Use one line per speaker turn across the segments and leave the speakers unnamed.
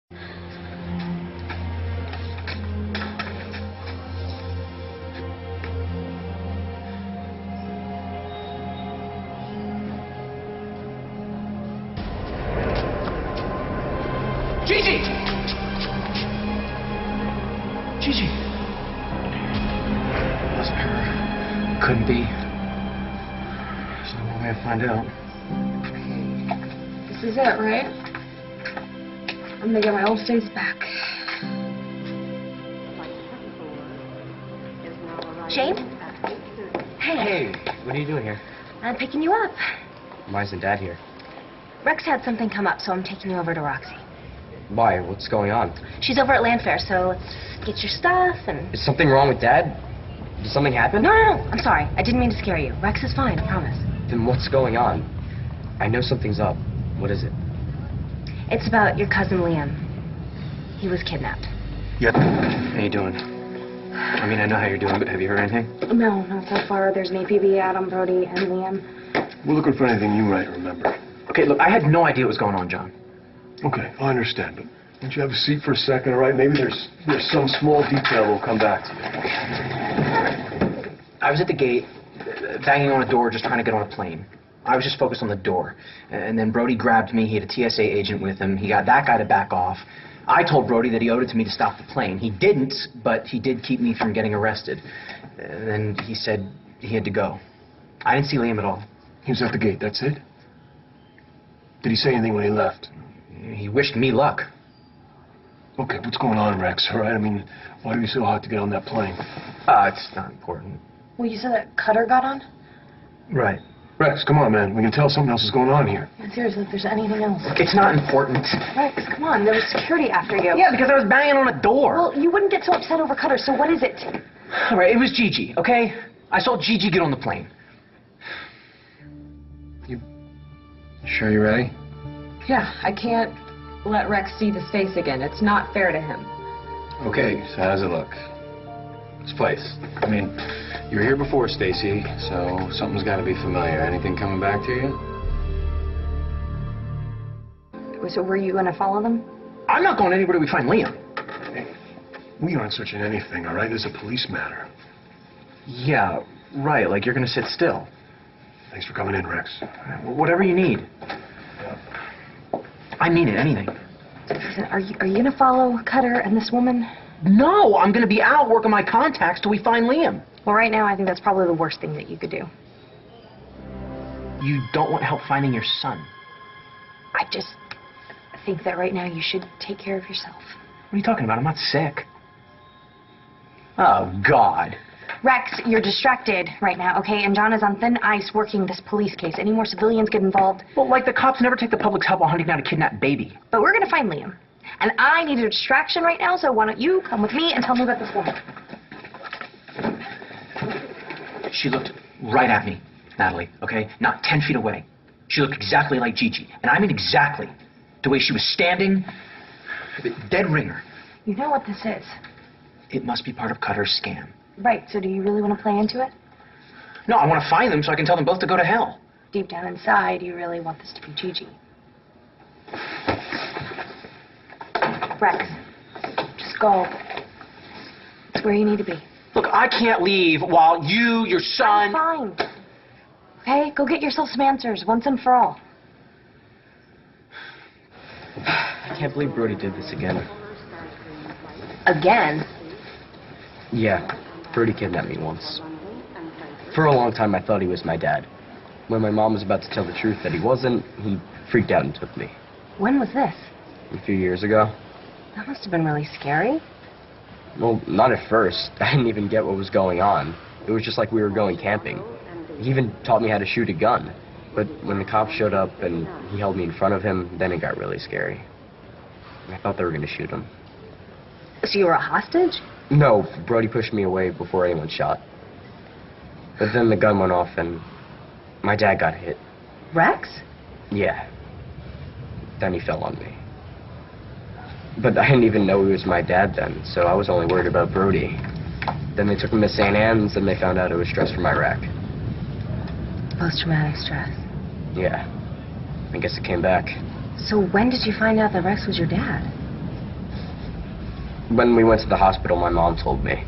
Gigi! Gigi! Wasn't her. Couldn't be. There's no way to find out.
This is it, right? I'm gonna get my old face back. Shane? Hey.
Hey, what are you doing here?
I'm picking you up.
Why isn't Dad here?
Rex had something come up, so I'm taking you over to Roxy.
Why? What's going on?
She's over at Llanview, so let's get your stuff and...
Is something wrong with Dad? Did something happen?
No. I'm sorry. I didn't mean to scare you. Rex is fine, I promise.
Then what's going on? I know something's up. What is it?
It's about your cousin Liam. He was kidnapped.
Yeah. How you doing? I mean, I know how you're doing, but have you heard anything?
No, not so far. There's an APB, Adam, Brody, and Liam.
We're looking for anything you might remember.
Okay, look, I had no idea what was going on, John.
Okay, I understand, but won't you have a seat for a second, all right? Maybe there's some small detail we'll come back to.
I was at the gate, banging on a door, just trying to get on a plane. I was just focused on the door. And then Brody grabbed me. He had a TSA agent with him. He got that guy to back off. I told Brody that he owed it to me to stop the plane. He didn't, but he did keep me from getting arrested. And then he said he had to go. I didn't see Liam at all.
He was at the gate, that's it? Did he say anything when he left?
He wished me luck.
Okay, what's going on, Rex, all right? I mean, why are you so hot to get on that plane?
It's not important.
Well, you said that Cutter got on?
Right.
Rex, come on, man. We can tell something else is going on here.
Yeah, seriously, if there's anything else.
It's not important.
Rex, come on. There was security after you.
Yeah, because I was banging on a door.
Well, you wouldn't get so upset over Cutter, so what is it?
All right, it was Gigi, okay? I saw Gigi get on the plane.
You sure you're ready?
Yeah, I can't let Rex see this face again. It's not fair to him.
Okay, so how does it look? This place. I mean, you were here before, Stacy, so something's got to be familiar. Anything coming back to you?
So were you going to follow them?
I'm not going anywhere till we find Liam.
Hey, we aren't searching anything, all right? This is a police matter.
Yeah, right, like you're going to sit still.
Thanks for coming in, Rex.
Whatever you need. I mean it, anything.
Listen, are you going to follow Cutter and this woman?
No, I'm going to be out working my contacts till we find Liam.
Well, right now, I think that's probably the worst thing that you could do.
You don't want help finding your son.
I just think that right now you should take care of yourself.
What are you talking about? I'm not sick. Oh, God.
Rex, you're distracted right now, okay? And John is on thin ice working this police case. Any more civilians get involved?
Well, like the cops never take the public's help while hunting down a kidnapped baby.
But we're going to find Liam. And I need a distraction right now, so why don't you come with me and tell me about this woman?
She looked right at me, Natalie, okay? Not 10 feet away. She looked exactly like Gigi. And I mean exactly. The way she was standing, dead ringer.
You know what this is.
It must be part of Cutter's scam.
Right, so do you really want to play into it?
No, I want to find them so I can tell them both to go to hell.
Deep down inside, you really want this to be Gigi. Rex, just go. It's where you need to be.
Look, I can't leave while you, your son...
I'm fine. Okay, go get yourself some answers, once and for all.
I can't believe Brody did this again.
Again?
Yeah, Brody kidnapped me once. For a long time, I thought he was my dad. When my mom was about to tell the truth that he wasn't, he freaked out and took me.
When was this?
A few years ago.
That must have been really scary.
Well, not at first. I didn't even get what was going on. It was just like we were going camping. He even taught me how to shoot a gun. But when the cops showed up and he held me in front of him, then it got really scary. I thought they were going to shoot him.
So you were a hostage?
No, Brody pushed me away before anyone shot. But then the gun went off and my dad got hit.
Rex?
Yeah. Then he fell on me. But I didn't even know he was my dad then, so I was only worried about Brody. Then they took him to St. Anne's and they found out it was stress from Iraq.
Post-traumatic stress.
Yeah. I guess it came back.
So when did you find out that Rex was your dad?
When we went to the hospital, my mom told me.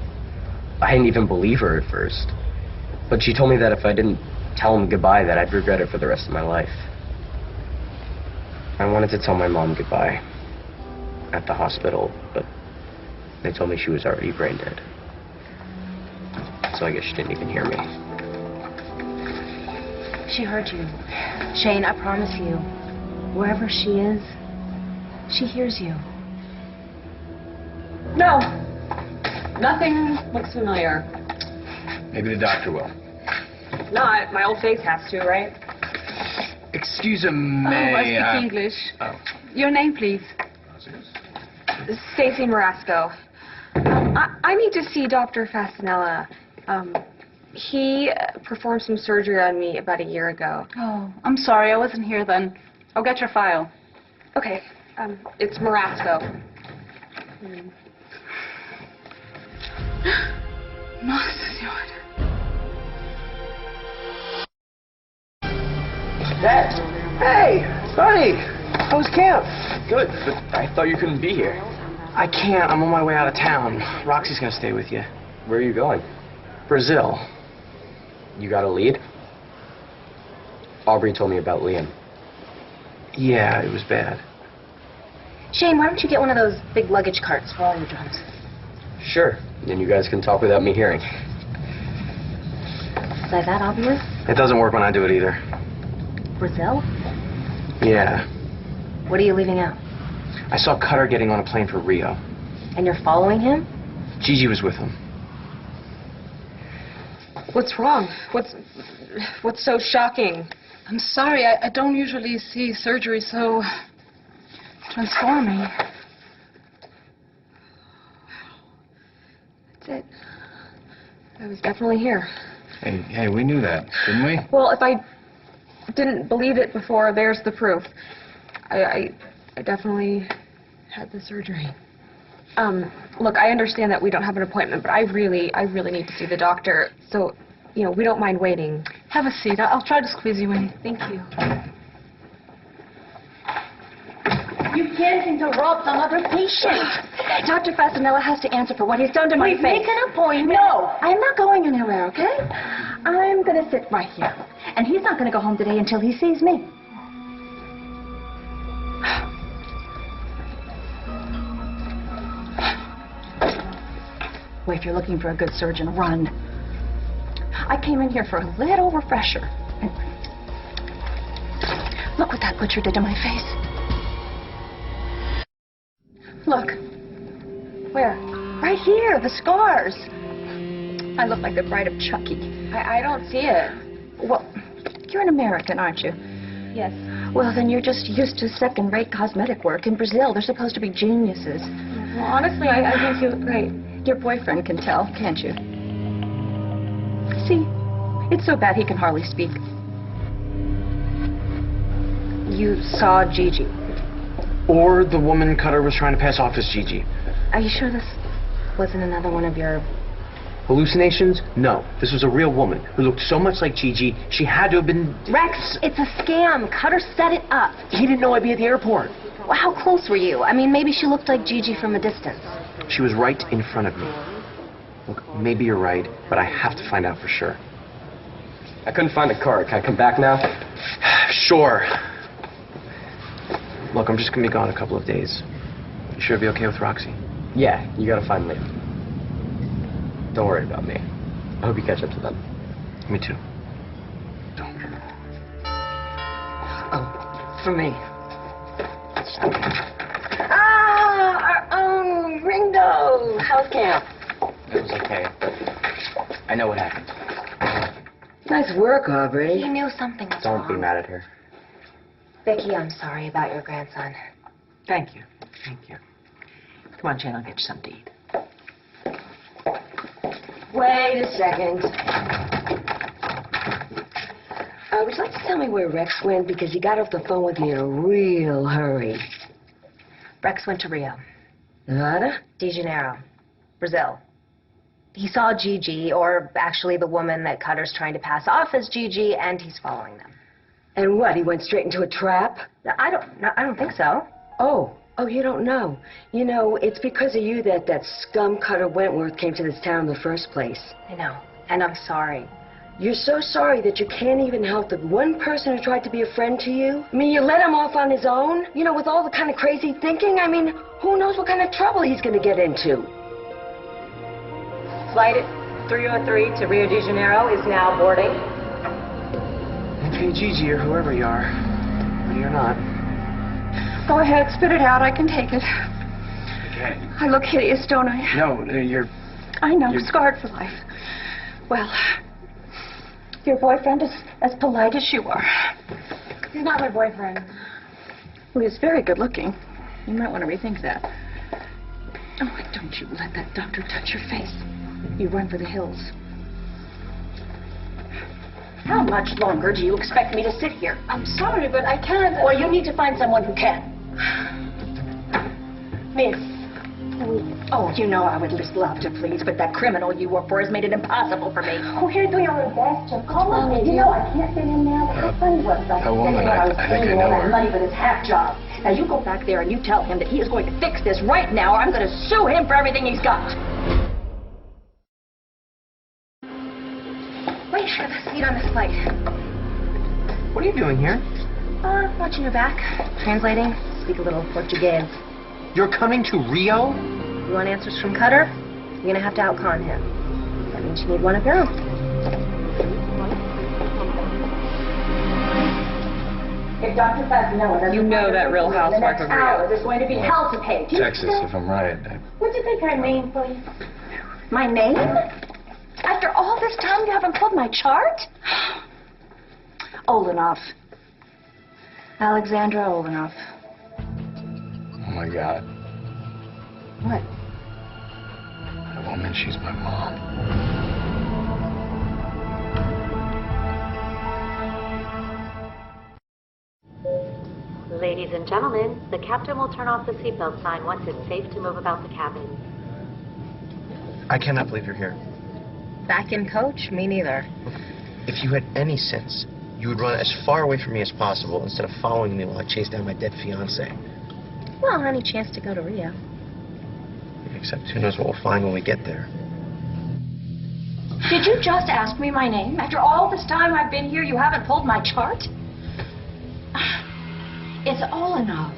I didn't even believe her at first. But she told me that if I didn't tell him goodbye, that I'd regret it for the rest of my life. I wanted to tell my mom goodbye at the hospital, but they told me she was already brain dead. So I guess she didn't even hear me.
She heard you. Shane, I promise you, wherever she is, she hears you.
No. Nothing looks familiar.
Maybe the doctor will.
Not. My old face has to, right?
Excuse me,
I speak English.
Oh.
Your name, please.
Stacy Marasco. I need to see Dr. Fasanella. He performed some surgery on me about a year ago.
Oh, I'm sorry. I wasn't here then. I'll get your file.
Okay. It's Marasco.
Nossa Senhora.
Dad! Hey! Buddy! How was camp? Good, but I thought you couldn't be here.
I can't. I'm on my way out of town. Roxy's gonna stay with you.
Where are you going?
Brazil.
You got a lead? Aubrey told me about Liam.
Yeah, it was bad.
Shane, why don't you get one of those big luggage carts for all your drugs?
Sure. Then you guys can talk without me hearing.
Is that obvious?
It doesn't work when I do it either.
Brazil?
Yeah.
What are you leaving out?
I saw Cutter getting on a plane for Rio.
And you're following him?
Gigi was with him.
What's wrong? What's so shocking?
I'm sorry. I don't usually see surgery so transforming.
That's it. I was definitely here.
Hey, we knew that, didn't we?
Well, if I didn't believe it before, there's the proof. I definitely had the surgery. Look, I understand that we don't have an appointment, but I really need to see the doctor. So, we don't mind waiting.
Have a seat. I'll try to squeeze you in.
Thank you.
You can't interrupt another patient. Dr. Fasanella has to answer for what he's done to my face. Make an appointment. No, I'm not going anywhere, okay? I'm going to sit right here. And he's not going to go home today until he sees me. Well, if you're looking for a good surgeon, run. I came in here for a little refresher. And look what that butcher did to my face. Look. Where? Right here, the scars. I look like the bride of Chucky.
I don't see it.
Well, you're an American, aren't you?
Yes.
Well, then you're just used to second-rate cosmetic work. In Brazil, they're supposed to be geniuses.
Well, honestly, I think you look great.
Your boyfriend can tell, can't you? See, it's so bad he can hardly speak. You saw Gigi.
Or the woman Cutter was trying to pass off as Gigi.
Are you sure this wasn't another one of your...
Hallucinations? No. This was a real woman who looked so much like Gigi, she had to have been...
Rex, it's a scam. Cutter set it up.
He didn't know I'd be at the airport.
Well, how close were you? I mean, maybe she looked like Gigi from a distance.
She was right in front of me. Look, maybe you're right, but I have to find out for sure.
I couldn't find a car. Can I come back now?
Sure. Look, I'm just going to be gone a couple of days. You sure it'll be okay with Roxy?
Yeah, you gotta find Liam. Don't worry about me. I hope you catch up to them.
Me too.
Oh, for me.
Ah, our own Ringo. How's camp?
It was okay, but I know what happened.
Nice work, Aubrey.
He knew something was
Don't
wrong.
be mad at her.
Becky, I'm sorry about your grandson.
Thank you. Thank you. Come on, Shane, I'll get you something to eat. Wait a second. Would you like to tell me where Rex went? Because he got off the phone with me in a real hurry.
Rex went to Rio.
Nevada?
De Janeiro. Brazil. He saw Gigi, or actually the woman that Cutter's trying to pass off as Gigi, and he's following them.
And what, he went straight into a trap?
I don't think so.
Oh, Oh, you don't know. You know, it's because of you that scum Cutter Wentworth came to this town in the first place.
I know, and I'm sorry.
You're so sorry that you can't even help the one person who tried to be a friend to you. I mean, you let him off on his own, you know, with all the kind of crazy thinking. I mean, who knows what kind of trouble he's going to get into.
Flight 303 to Rio de Janeiro is now boarding.
Okay, Gigi, or whoever you are. Ready or not.
Go ahead, spit it out. I can take it.
Okay.
I look hideous, don't I?
No, you're...
I know, scarred for life. Well, your boyfriend is as polite as you are.
He's not my boyfriend.
Well, he's very good looking. You might want to rethink that. Oh, don't you let that doctor touch your face. You run for the hills. How much longer do you expect me to sit here?
I'm sorry, but I can't.
Well, you need to find someone who can. Miss. Oh, you know I would just love to please, but that criminal you work for has made it impossible for me.
Oh, you're doing your best to call me. You know I can't fit in now. How funny was that?
That woman, I think I know her.
Money for this half job. Now you go back there and you tell him that he is going to fix this right now, or I'm going to sue him for everything he's got.
Wait, I have a seat on this flight.
What are you doing here?
Watching your back, translating, speak a little Portuguese.
You're coming to Rio?
You want answers from Cutter? You're gonna have to outcon him. That means you need one of your own.
If Dr. Fasanella doesn't...
You know that Real Housewife of Rio.
There's going to be hell to pay. Do you
Texas,
understand?
if I'm right.
What'd you think her name, please? My name? After all this time, you haven't pulled my chart? Olanov. Alexandra Olanov.
Oh, my God.
What?
That woman, she's my mom.
Ladies and gentlemen, the captain will turn off the seatbelt sign once it's safe to move about the cabin.
I cannot believe you're here.
Back in coach? Me neither.
If you had any sense, you would run as far away from me as possible instead of following me while I chase down my dead fiancé.
Well, any chance to go to Rio.
Except who knows what we'll find when we get there.
Did you just ask me my name? After all this time I've been here, you haven't pulled my chart? It's Olanov.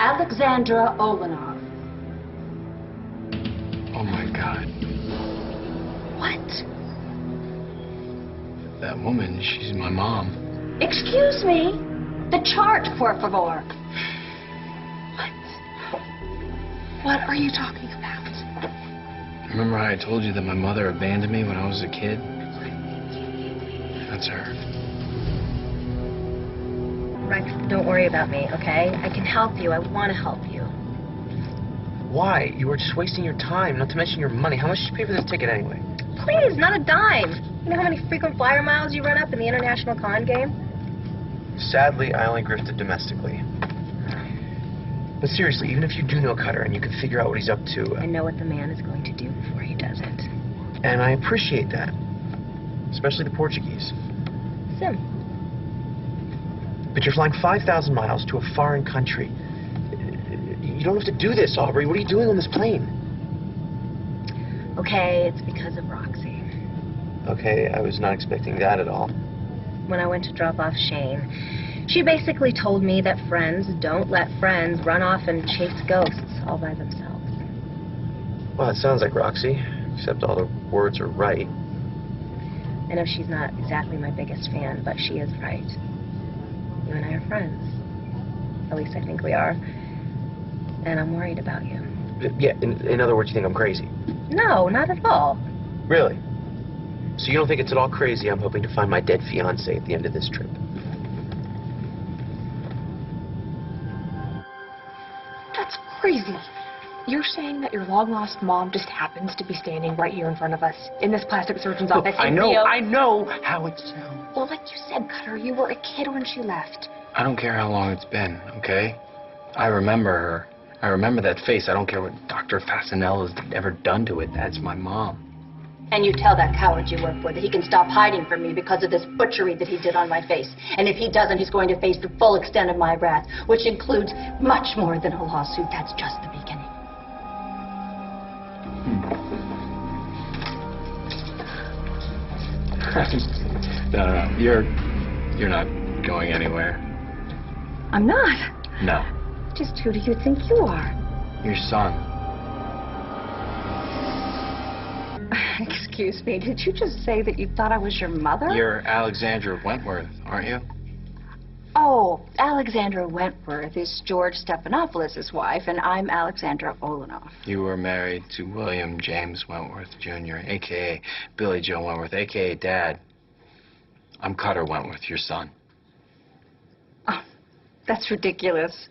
Alexandra Olanov.
Oh, my God.
What?
That woman, she's my mom.
Excuse me? The chart, por favor.
What are you talking about?
Remember how I told you that my mother abandoned me when I was a kid? That's her.
Rex, don't worry about me, okay? I can help you. I want to help you.
Why? You were just wasting your time, not to mention your money. How much did you pay for this ticket anyway?
Please, not a dime. You know how many frequent flyer miles you run up in the international con game?
Sadly, I only grifted domestically. But seriously, even if you do know Cutter and you can figure out what he's up to...
I know what the man is going to do before he does it.
And I appreciate that. Especially the Portuguese.
Sim.
But you're flying 5,000 miles to a foreign country. You don't have to do this, Aubrey. What are you doing on this plane?
Okay, it's because of Roxy.
Okay, I was not expecting that at all.
When I went to drop off Shane, she basically told me that friends don't let friends run off and chase ghosts all by themselves.
Well, it sounds like Roxy, except all the words are right.
I know she's not exactly my biggest fan, but she is right. You and I are friends. At least I think we are. And I'm worried about you.
Yeah, in other words, you think I'm crazy?
No, not at all.
Really? So you don't think it's at all crazy I'm hoping to find my dead fiancé at the end of this trip?
That's crazy. You're saying that your long-lost mom just happens to be standing right here in front of us in this plastic surgeon's office in Rio?
I know how it sounds.
Well, like you said, Cutter, you were a kid when she left.
I don't care how long it's been, okay? I remember her. I remember that face. I don't care what Dr. Fasanella has ever done to it. That's my mom.
And you tell that coward you work for that he can stop hiding from me because of this butchery that he did on my face. And if he doesn't, he's going to face the full extent of my wrath, which includes much more than a lawsuit. That's just the beginning.
No. You're not going anywhere.
I'm not.
No.
Just who do you think you are?
Your son.
Excuse me, did you just say that you thought I was your mother?
You're Alexandra Wentworth, aren't you?
Oh, Alexandra Wentworth is George Stephanopoulos' wife, and I'm Alexandra Olanov.
You were married to William James Wentworth, Jr., a.k.a. Billy Joe Wentworth, a.k.a. Dad. I'm Cutter Wentworth, your son.
Oh, that's ridiculous.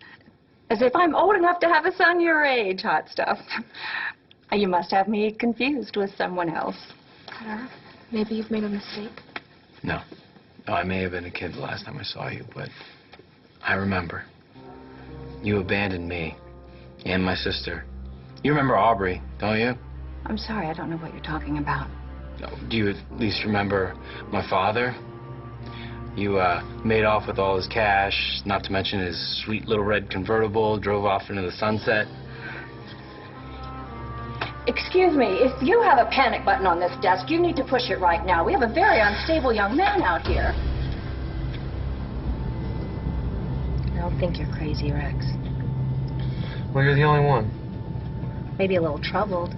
As if I'm old enough to have a son your age, hot stuff. You must have me confused with someone else.
Cutter, maybe you've made a mistake.
No. No, I may have been a kid the last time I saw you, but I remember. You abandoned me and my sister. You remember Aubrey, don't you?
I'm sorry, I don't know what you're talking about.
Do you at least remember my father? You made off with all his cash, not to mention his sweet little red convertible, drove off into the sunset.
Excuse me, if you have a panic button on this desk, you need to push it right now. We have a very unstable young man out here.
I don't think you're crazy, Rex.
Well, you're the only one.
Maybe a little troubled.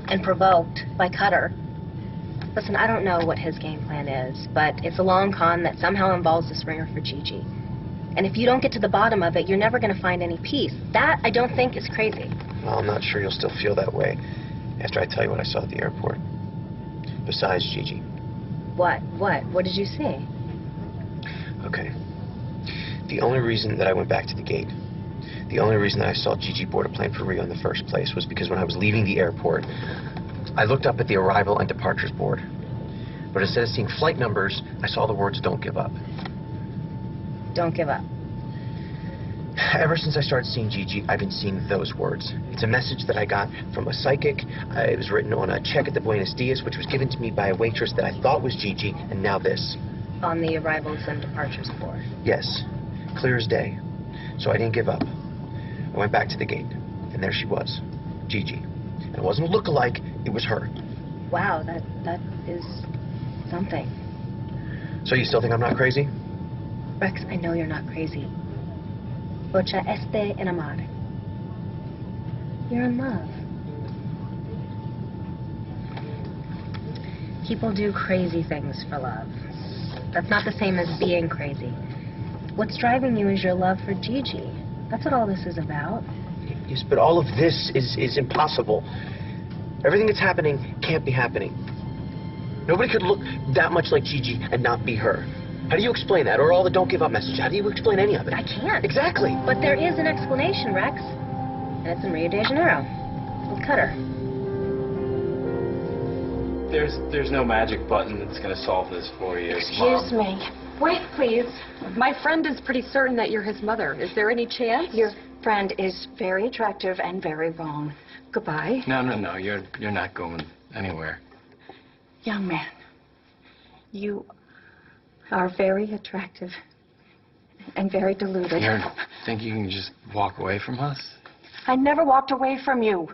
And provoked by Cutter. Listen, I don't know what his game plan is, but it's a long con that somehow involves this ringer for Gigi. And if you don't get to the bottom of it, you're never going to find any peace. That, I don't think, is crazy.
Well, I'm not sure you'll still feel that way after I tell you what I saw at the airport. Besides Gigi.
What? What did you see?
Okay. The only reason that I went back to the gate, the only reason that I saw Gigi board a plane for Rio in the first place was because when I was leaving the airport, I looked up at the arrival and departures board. But instead of seeing flight numbers, I saw the words, "Don't give up."
Don't give up.
Ever since I started seeing Gigi, I've been seeing those words. It's a message that I got from a psychic. It was written on a check at the Buenos Dias, which was given to me by a waitress that I thought was Gigi, and now this.
On the arrivals and departures board.
Yes, clear as day. So I didn't give up. I went back to the gate, and there she was, Gigi. And it wasn't a look-alike, it was her.
Wow, that is something.
So you still think I'm not crazy?
Rex, I know you're not crazy. Bocha este enamorado. You're in love. People do crazy things for love. That's not the same as being crazy. What's driving you is your love for Gigi. That's what all this is about.
Yes, but all of this is impossible. Everything that's happening can't be happening. Nobody could look that much like Gigi and not be her. How do you explain that? Or all the don't give up message? How do you explain any of it?
I can't.
Exactly.
But there is an explanation, Rex. And it's in Rio de Janeiro. With Cutter.
There's no magic button that's going to solve this for you,
Excuse me.
Wait, please. My friend is pretty certain that you're his mother. Is there any chance?
Your friend is very attractive and very wrong. Goodbye.
No. You're not going anywhere.
Young man, you are very attractive and very deluded.
You think you can just walk away from us?
I never walked away from you.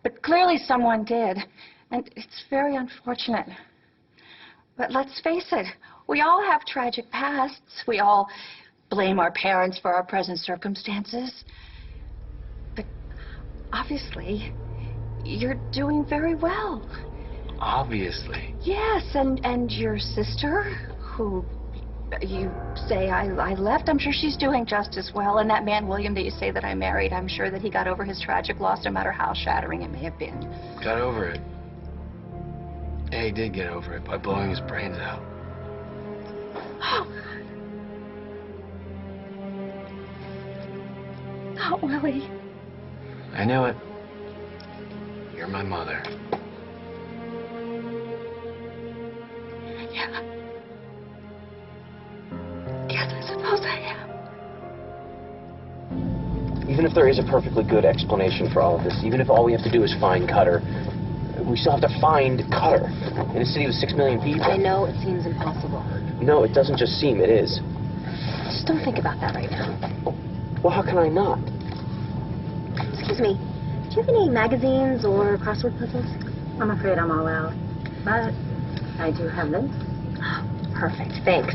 But clearly someone did. And it's very unfortunate. But let's face it, we all have tragic pasts. We all blame our parents for our present circumstances. But obviously, you're doing very well.
Obviously.
Yes, and your sister, who you say I left, I'm sure she's doing just as well. And that man, William, that you say that I married, I'm sure that he got over his tragic loss, no matter how shattering it may have been.
Got over it. Yeah, he did get over it by blowing his brains out.
Not Willie.
I knew it. You're my mother.
Yeah. Yes, I suppose I am.
Even if there is a perfectly good explanation for all of this, even if all we have to do is find Cutter, We still have to find Cutter in a city with 6 million people.
I know it seems impossible.
No, it doesn't just seem, it is.
Just don't think about that right now.
Well, how can I not?
Excuse me, do you have any magazines or crossword puzzles?
I'm afraid I'm all out. But I do have this.
Perfect, thanks.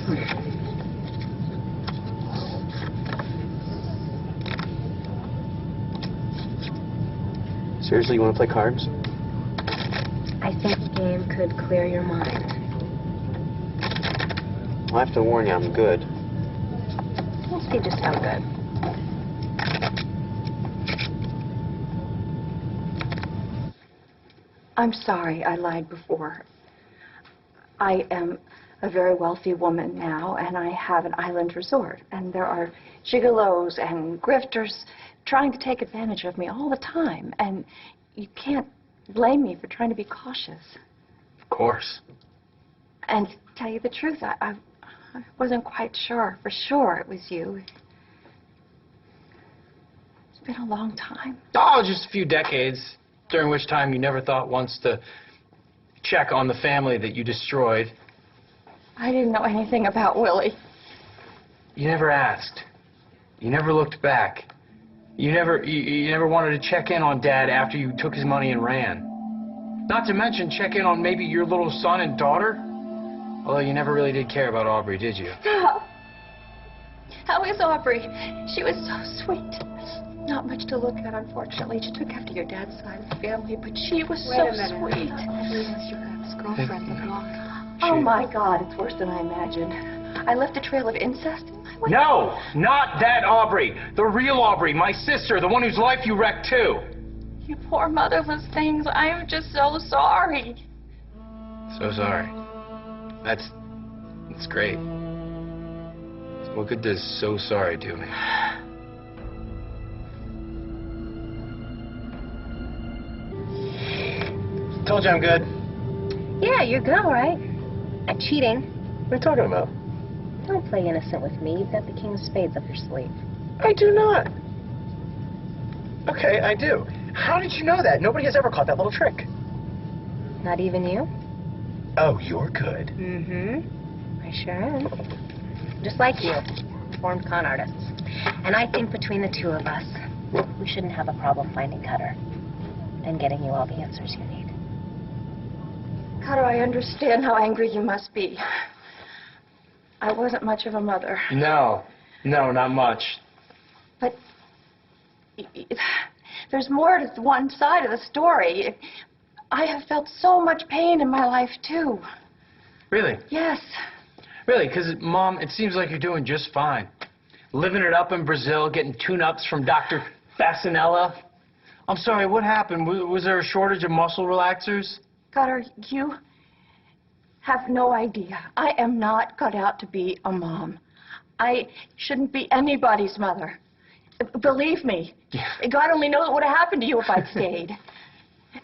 Seriously, you want to play cards?
I think the game could clear your mind.
I have to warn you, I'm good.
We'll see just how good.
I'm sorry I lied before. I am a very wealthy woman now, and I have an island resort. And there are gigolos and grifters trying to take advantage of me all the time. And you can't blame me for trying to be cautious.
Of course.
And to tell you the truth, I wasn't quite sure for sure it was you. It's been a long time.
Oh, just a few decades, during which time you never thought once to check on the family that you destroyed.
I didn't know anything about Willie.
You never asked. You never looked back. You never wanted to check in on Dad after you took his money and ran. Not to mention check in on maybe your little son and daughter. Although you never really did care about Aubrey, did you?
Stop. How is Aubrey? She was so sweet. Not much to look at, unfortunately. She took after your dad's side of the family, but she was so sweet.
Aubrey was your ex-girlfriend the block.
Oh, my God, it's worse than I imagined. I left a trail of incest in my wake.
No, not that Aubrey. The real Aubrey, my sister, the one whose life you wrecked too.
You poor motherless things. I am just so sorry.
So sorry. That's great. What good does so sorry do me? Told you I'm good.
Yeah, you're good, all right. At cheating.
What are you talking about?
Don't play innocent with me. You've got the king of spades up your sleeve.
I do not. Okay, I do. How did you know that? Nobody has ever caught that little trick.
Not even you?
Oh, you're good.
Mm-hmm. I sure am. Just like you, formed con artists. And I think between the two of us, we shouldn't have a problem finding Cutter and getting you all the answers you need.
Cutter, I understand how angry you must be. I wasn't much of a mother.
No, not much.
But there's more to one side of the story. I have felt so much pain in my life, too.
Really?
Yes.
Really, because, Mom, it seems like you're doing just fine. Living it up in Brazil, getting tune-ups from Dr. Fasanella. I'm sorry, what happened? Was there a shortage of muscle relaxers?
Cutter, you have no idea. I am not cut out to be a mom. I shouldn't be anybody's mother. Believe me. God only knows what would have happened to you if I'd stayed.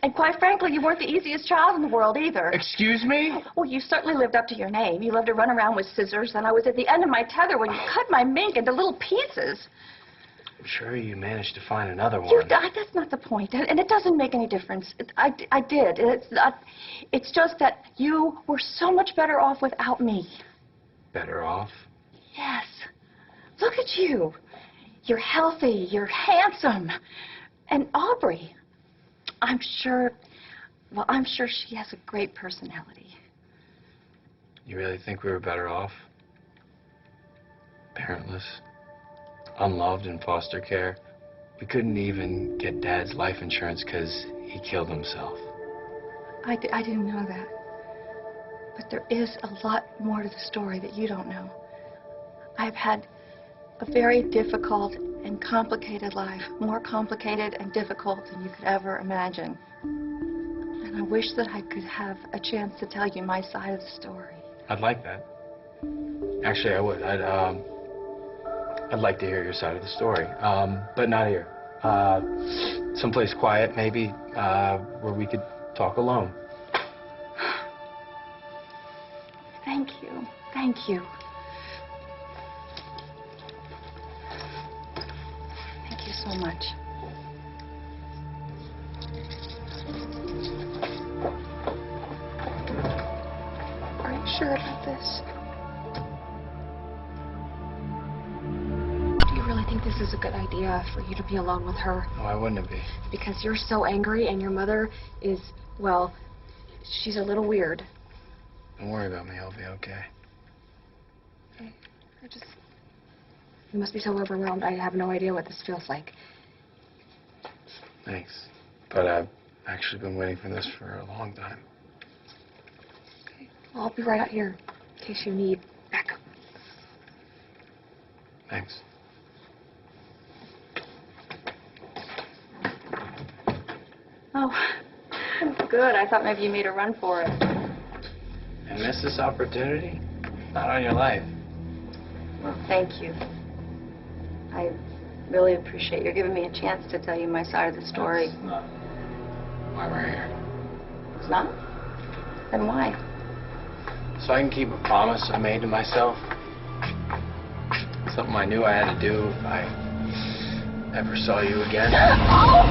And quite frankly, you weren't the easiest child in the world either.
Excuse me?
Well, you certainly lived up to your name. You loved to run around with scissors, and I was at the end of my tether when you cut my mink into little pieces.
I'm sure you managed to find another one.
That's not the point, and it doesn't make any difference. I did. It's just that you were so much better off without me.
Better off?
Yes. Look at you. You're healthy. You're handsome. And Aubrey, I'm sure she has a great personality.
You really think we were better off? Parentless? Unloved in foster care? We couldn't even get Dad's life insurance because he killed himself.
I didn't know that. But there is a lot more to the story that you don't know. I've had a very difficult and complicated life, more complicated and difficult than you could ever imagine. And I wish that I could have a chance to tell you my side of the story.
I'd like that. Actually, I would. I'd like to hear your side of the story, but not here. Someplace quiet, maybe, where we could talk alone.
Thank you. Thank you. Thank you so much.
sure about this. Do you really think this is a good idea for you to be alone with her?
Why wouldn't it be?
Because you're so angry and your mother is, well, she's a little weird.
Don't worry about me. I'll be okay.
You must be so overwhelmed. I have no idea what this feels like.
Thanks. But I've actually been waiting for this for a long time.
Okay. Well, I'll be right out here in case you need backup.
Thanks.
Oh, good. I thought maybe you made a run for it.
And miss this opportunity? Not on your life.
Well, thank you. I really appreciate you giving me a chance to tell you my side of the story.
That's not why we're here.
It's not? Then why?
So I can keep a promise I made to myself. Something I knew I had to do if I ever saw you again.
Oh,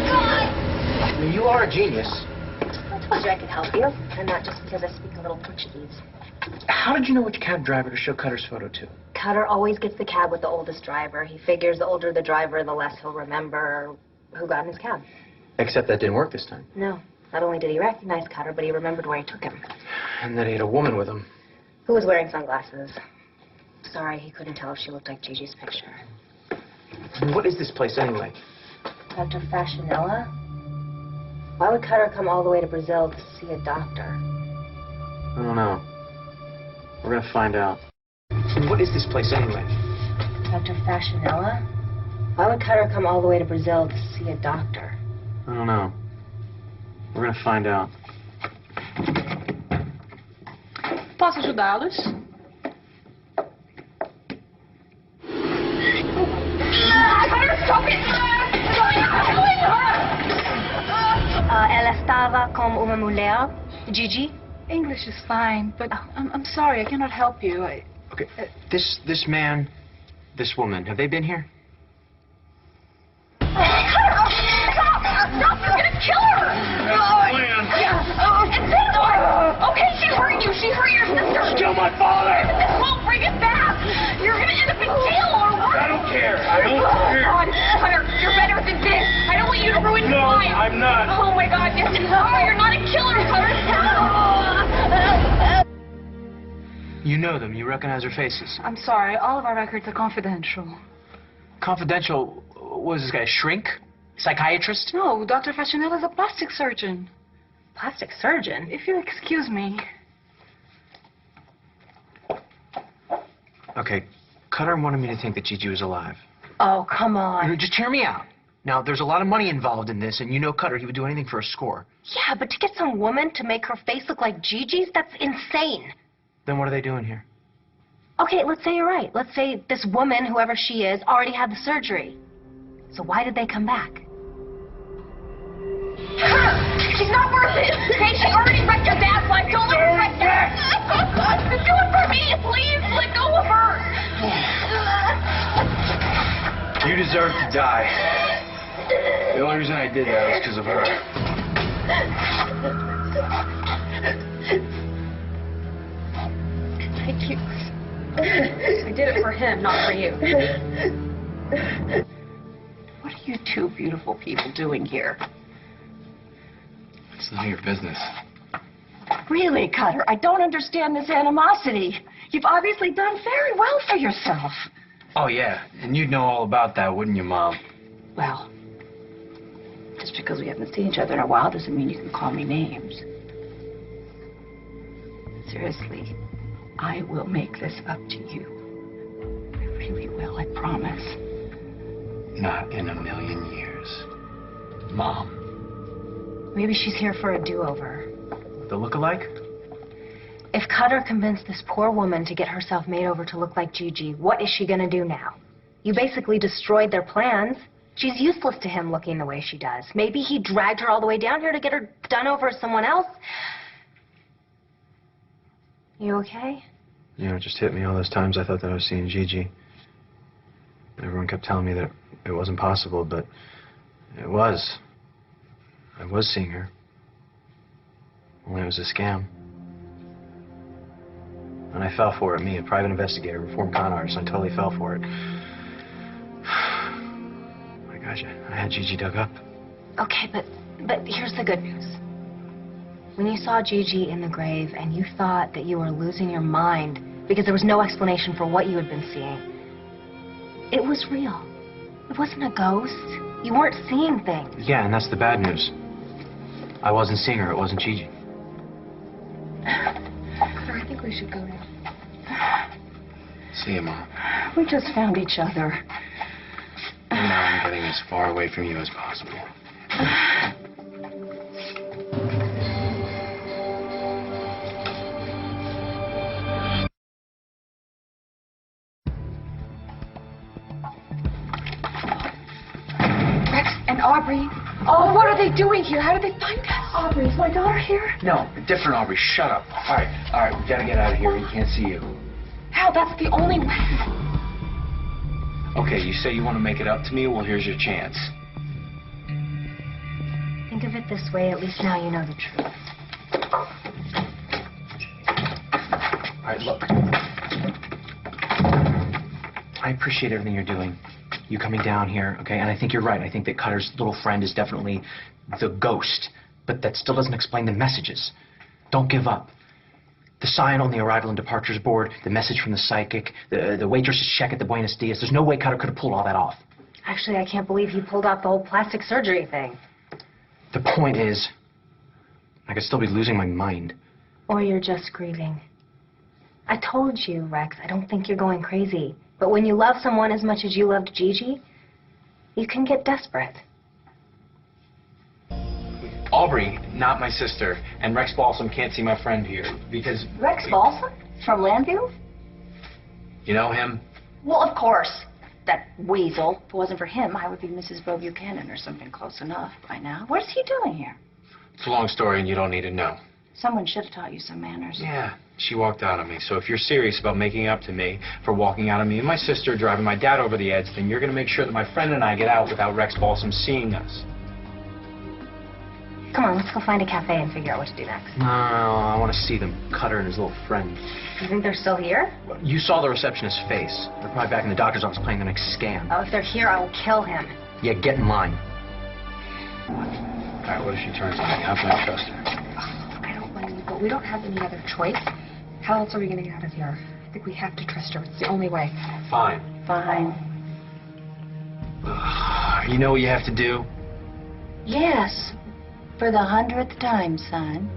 God!
I mean, you are a genius.
I told you I could help you, and not just because I speak a little Portuguese.
How did you know which cab driver to show Cutter's photo to?
Cutter always gets the cab with the oldest driver. He figures the older the driver, the less he'll remember who got in his cab.
Except that didn't work this time.
No. Not only did he recognize Cutter, but he remembered where he took him.
And that he had a woman with him.
Who was wearing sunglasses. Sorry, he couldn't tell if she looked like Gigi's picture.
What is this place anyway?
Dr. Fascinella? Why would Cutter come all the way to Brazil to see a doctor?
I don't know. We're gonna find out. What is this place anyway?
Dr. Fascinella? Why would Cutter come all the way to Brazil to see a doctor?
I don't know. We're gonna find out.
Posso ajudá-los?
Ela estava com uma mulher, Gigi.
English is fine, but I'm sorry, I cannot help you.
Okay, this man, this woman, have they been here?
Stop! You're gonna kill her! Okay, she hurt you. She hurt your sister.
Kill my father!
This won't bring it back. You're gonna end up in jail or worse.
I don't care. I don't care.
God, Hunter, you're better than this. I don't want you to ruin his life.
No, I'm not.
Oh my God, yes. Oh, you're not a killer, Hunter.
You know them. You recognize their faces.
I'm sorry, all of our records are confidential.
Confidential. Was this guy a shrink? Psychiatrist?
No, Dr. Fascinella is a plastic surgeon.
Plastic surgeon?
If you'll excuse me.
Okay, Cutter wanted me to think that Gigi was alive.
Oh, come on.
Just hear me out. Now, there's a lot of money involved in this, and you know Cutter, he would do anything for a score.
Yeah, but to get some woman to make her face look like Gigi's, that's insane.
Then what are they doing here?
Okay, let's say you're right. Let's say this woman, whoever she is, already had the surgery. So why did they come back? She's not worth it! Okay, she already wrecked your dad's life. Don't let her wreck that! Do it for me, please! Let go of her!
You deserve to die. The only reason I did that was because of her.
Thank you. I did it for him, not for you.
What are you two beautiful people doing here?
It's none of your business.
Really, Cutter, I don't understand this animosity. You've obviously done very well for yourself.
Oh, yeah. And you'd know all about that, wouldn't you, Mom?
Well, just because we haven't seen each other in a while doesn't mean you can call me names. Seriously, I will make this up to you. I really will, I promise.
Not in a million years. Mom.
Maybe she's here for a do-over.
The look-alike?
If Cutter convinced this poor woman to get herself made over to look like Gigi, what is she gonna do now? You basically destroyed their plans. She's useless to him looking the way she does. Maybe he dragged her all the way down here to get her done over as someone else. You okay?
You know, it just hit me all those times I thought that I was seeing Gigi. Everyone kept telling me that it wasn't possible, but it was. I was seeing her. Only it was a scam. And I fell for it. Me, a private investigator, reformed con artist. I totally fell for it. I got you. I had Gigi dug up.
Okay, but here's the good news. When you saw Gigi in the grave and you thought that you were losing your mind because there was no explanation for what you had been seeing, it was real. It wasn't a ghost. You weren't seeing things.
Yeah, and that's the bad news. I wasn't seeing her. It wasn't Gigi.
I think we should go now.
See you, Mom.
We just found each other.
And now I'm getting as far away from you as possible.
Rex and Aubrey. Oh, what are they doing here? How did they find us? Aubrey, is my daughter here?
No, different Aubrey. Shut up. All right, we gotta get out of here. He can't see you.
Hal, that's the only way.
Okay, you say you want to make it up to me? Well, here's your chance.
Think of it this way, at least now you know the truth.
All right, look. I appreciate everything you're doing. You coming down here, okay? And I think you're right. I think that Cutter's little friend is definitely the ghost. But that still doesn't explain the messages. Don't give up. The sign on the arrival and departures board, the message from the psychic, the waitress's check at the Buenos Dias. There's no way Cutter could have pulled all that off.
Actually, I can't believe he pulled off the whole plastic surgery thing.
The point is, I could still be losing my mind.
Or you're just grieving. I told you, Rex, I don't think you're going crazy. But when you love someone as much as you loved Gigi, you can get desperate.
Aubrey, not my sister, and Rex Balsam can't see my friend here because...
Rex Balsam? From Llanview?
You know him?
Well, of course. That weasel. If it wasn't for him, I would be Mrs. Bo Buchanan or something close enough by now. What is he doing here?
It's a long story and you don't need to know.
Someone should have taught you some manners.
Yeah, she walked out on me. So if you're serious about making up to me for walking out on me and my sister, driving my dad over the edge, then you're going to make sure that my friend and I get out without Rex Balsam seeing us.
Come on, let's go find a cafe and figure out what to do next.
No, I want to see them. Cutter and his little friend.
You think they're still here?
You saw the receptionist's face. They're probably back in the doctor's office playing the next scam.
Oh, if they're here, I will kill him.
Yeah, get in line.
All right, what if she turns on me? How can I trust her?
I don't blame you, but we don't have any other choice. How else are we going to get out of here? I think we have to trust her. It's the only way.
Fine.
Fine.
You know what you have to do?
Yes. For the 100th time, son.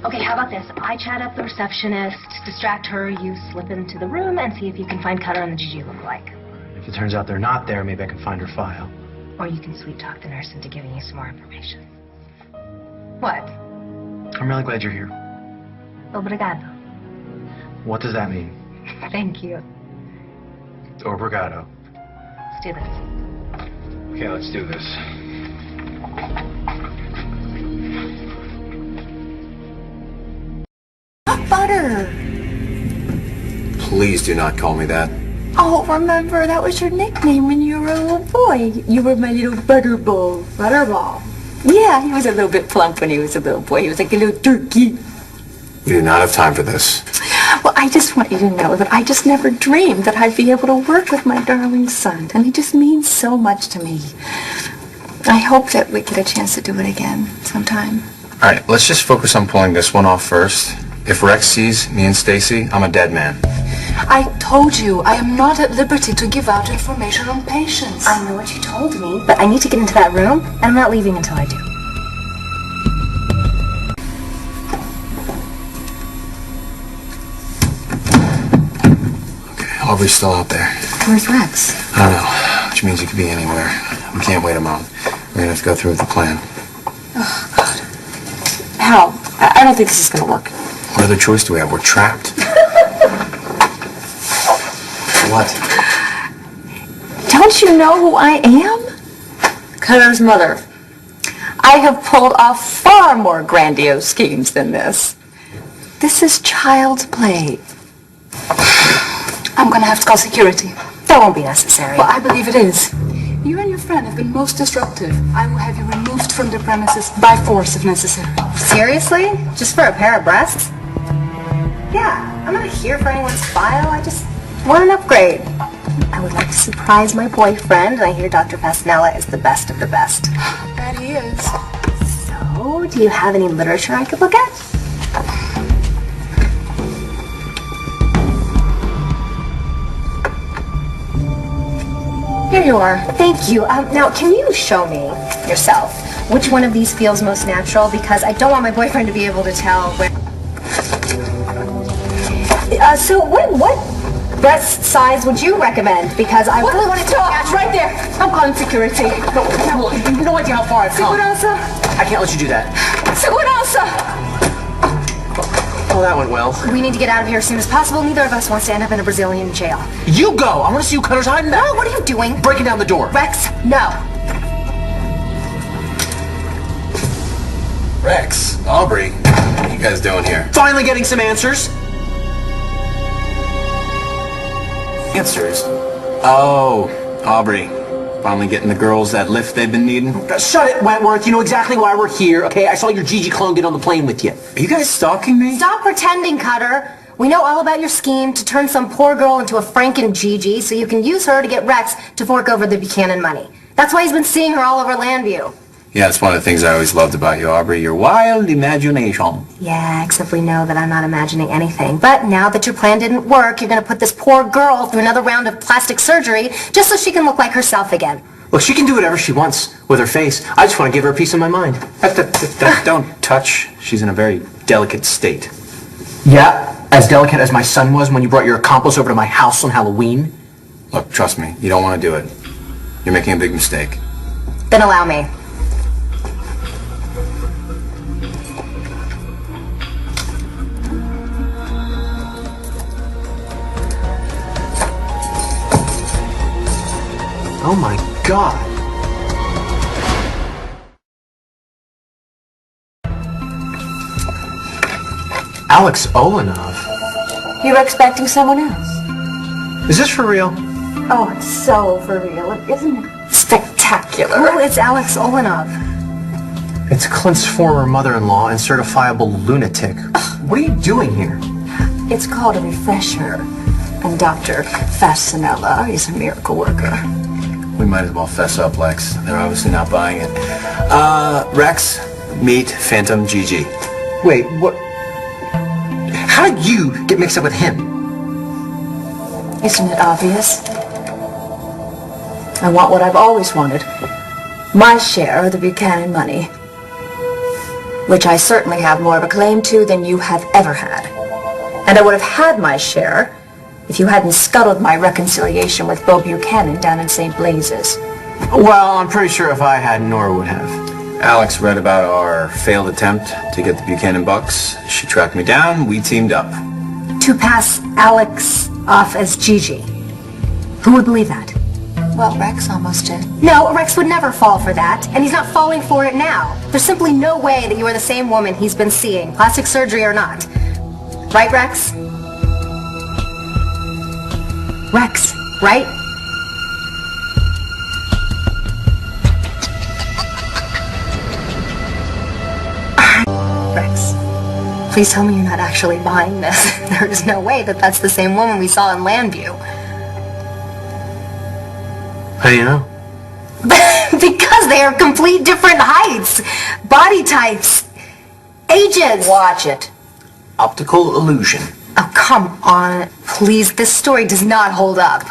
Okay, how about this? I chat up the receptionist, distract her, you slip into the room, and see if you can find Cutter and the Gigi look-alike.
If it turns out they're not there, maybe I can find her file.
Or you can sweet-talk the nurse into giving you some more information. What?
I'm really glad you're here.
Obrigado.
What does that mean?
Thank you.
Obrigado.
Let's do this.
Okay, let's do this.
Butter.
Please do not call me that.
Oh, remember, that was your nickname when you were a little boy. You were my little butterball. Butterball. Yeah, he was a little bit plump when he was a little boy. He was like a little turkey.
We do not have time for this.
Well, I just want you to know that I just never dreamed that I'd be able to work with my darling son. And he just means so much to me. I hope that we get a chance to do it again sometime.
All right, let's just focus on pulling this one off first. If Rex sees me and Stacy, I'm a dead man.
I told you, I am not at liberty to give out information on patients.
I know what you told me, but I need to get into that room, and I'm not leaving until I do.
Okay, Aubrey's still out there.
Where's Rex?
I don't know, which means he could be anywhere. We can't wait him out. We're gonna have to go through with the plan.
Oh, God. Hal, I don't think this is gonna work.
What other choice do we have? We're trapped. What?
Don't you know who I am? Cutter's mother. I have pulled off far more grandiose schemes than this. This is child's play. I'm gonna have to call security.
That won't be necessary.
Well, I believe it is. You and your friend have been most disruptive. I will have you removed from the premises by force if necessary.
Seriously? Just for a pair of breasts? Yeah, I'm not here for anyone's file. I just want an upgrade. I would like to surprise my boyfriend, and I hear Dr. Fasanella is the best of the best.
That he is.
So, do you have any literature I could look at?
Here you are.
Thank you. Now, can you show me yourself which one of these feels most natural? Because I don't want my boyfriend to be able to tell where... so what breast size would you recommend? Because I really want it to match.
Right there. I'm calling security. No, you have no idea how far I've come.
Segurança.
I can't let you do that.
Segurança.
Oh, that went well.
We need to get out of here as soon as possible. Neither of us wants to end up in a Brazilian jail.
You go. I want to see you cutters hiding there.
No, what are you doing?
Breaking down the door.
Rex, no.
Rex, Aubrey, what are you guys doing here?
Finally getting some answers.
Answers? Oh, Aubrey, finally getting the girls that lift they've been needing?
Shut it, Wentworth. You know exactly why we're here, okay? I saw your Gigi clone get on the plane with you.
Are you guys stalking me?
Stop pretending, Cutter. We know all about your scheme to turn some poor girl into a Franken Gigi so you can use her to get Rex to fork over the Buchanan money. That's why he's been seeing her all over Llanview.
Yeah, it's one of the things I always loved about you, Aubrey, your wild imagination.
Yeah, except we know that I'm not imagining anything. But now that your plan didn't work, you're going to put this poor girl through another round of plastic surgery just so she can look like herself again.
Look, she can do whatever she wants with her face. I just want to give her a piece of my mind.
Don't touch. She's in a very delicate state.
Yeah, as delicate as my son was when you brought your accomplice over to my house on Halloween.
Look, trust me, you don't want to do it. You're making a big mistake.
Then allow me.
Oh my God. Alex Olanov.
You were expecting someone else?
Is this for real?
Oh, it's so for real, isn't it? Spectacular.
Who is Alex Olanov?
It's Clint's former mother-in-law and certifiable lunatic. What are you doing here?
It's called a refresher. And Dr. Fasanella is a miracle worker.
We might as well fess up, Lex. They're obviously not buying it. Rex, meet Phantom Gigi.
Wait, what? How did you get mixed up with him?
Isn't it obvious? I want what I've always wanted. My share of the Buchanan money. Which I certainly have more of a claim to than you have ever had. And I would have had my share if you hadn't scuttled my reconciliation with Bo Buchanan down in St. Blazes.
Well, I'm pretty sure if I had, Nora would have.
Alex read about our failed attempt to get the Buchanan bucks. She tracked me down. We teamed up.
To pass Alex off as Gigi. Who would believe that?
Well, Rex almost did.
No, Rex would never fall for that, and he's not falling for it now. There's simply no way that you are the same woman he's been seeing, plastic surgery or not. Right, Rex? Rex, right? Rex, please tell me you're not actually buying this. There is no way that that's the same woman we saw in Llanview.
How do you know?
Because they are complete different heights, body types, ages.
Watch it.
Optical illusion.
Oh, come on. Please, this story does not hold up.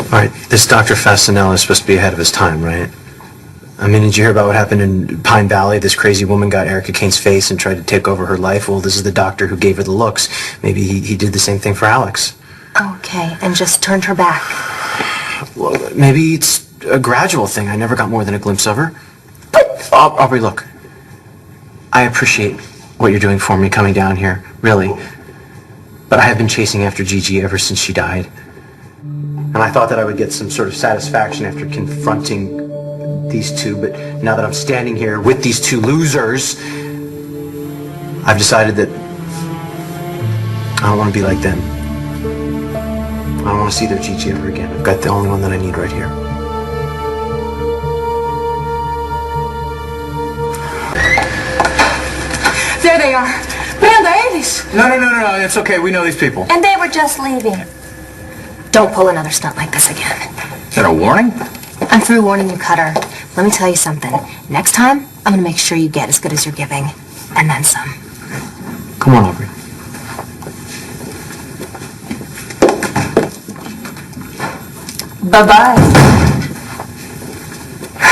All right, this Dr. Fasanella is supposed to be ahead of his time, right? I mean, did you hear about what happened in Pine Valley? This crazy woman got Erica Kane's face and tried to take over her life. Well, this is the doctor who gave her the looks. Maybe he did the same thing for Alex.
Okay, and just turned her back.
Well, maybe it's a gradual thing. I never got more than a glimpse of her. But, Aubrey, look. I appreciate what you're doing for me coming down here, really. But I have been chasing after Gigi ever since she died. And I thought that I would get some sort of satisfaction after confronting these two, but now that I'm standing here with these two losers, I've decided that I don't want to be like them. I don't want to see their Gigi ever again. I've got the only one that I need right here.
There they are. Brenda, Avis.
No, it's okay. We know these people.
And they were just leaving. Don't pull another stunt like this again.
Is that a warning?
I'm through warning you, Cutter. Let me tell you something. Next time, I'm gonna make sure you get as good as you're giving. And then some.
Come on, Aubrey.
Bye-bye.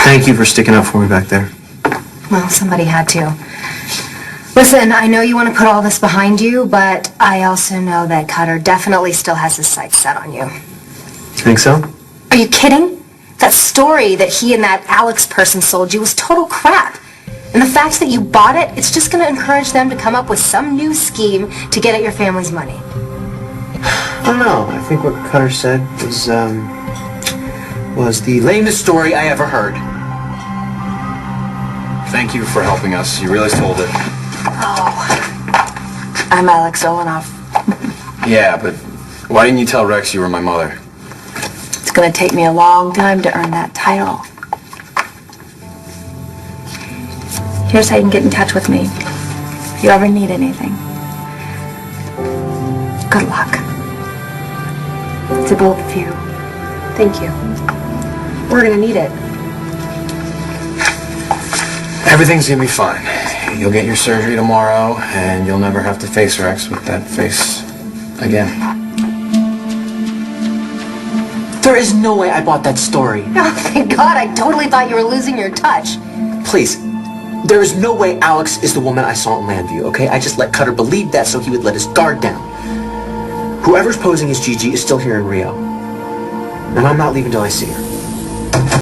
Thank you for sticking up for me back there.
Well, somebody had to. Listen, I know you want to put all this behind you, but I also know that Cutter definitely still has his sights set on you.
Think so?
Are you kidding? That story that he and that Alex person sold you was total crap. And the fact that you bought it, it's just going to encourage them to come up with some new scheme to get at your family's money.
I don't know. I think what Cutter said was the lamest story I ever heard.
Thank you for helping us. You really sold it.
Oh, I'm Alex Olanov.
Yeah, but why didn't you tell Rex you were my mother?
It's going to take me a long time to earn that title. Here's how you can get in touch with me if you ever need anything. Good luck. To both of you.
Thank you. We're going to need it.
Everything's gonna be fine. You'll get your surgery tomorrow, and you'll never have to face Rex with that face again.
There is no way I bought that story.
Oh, thank God. I totally thought you were losing your touch.
Please. There is no way Alex is the woman I saw in Llanview, okay? I just let Cutter believe that so he would let his guard down. Whoever's posing as Gigi is still here in Rio. And I'm not leaving till I see her.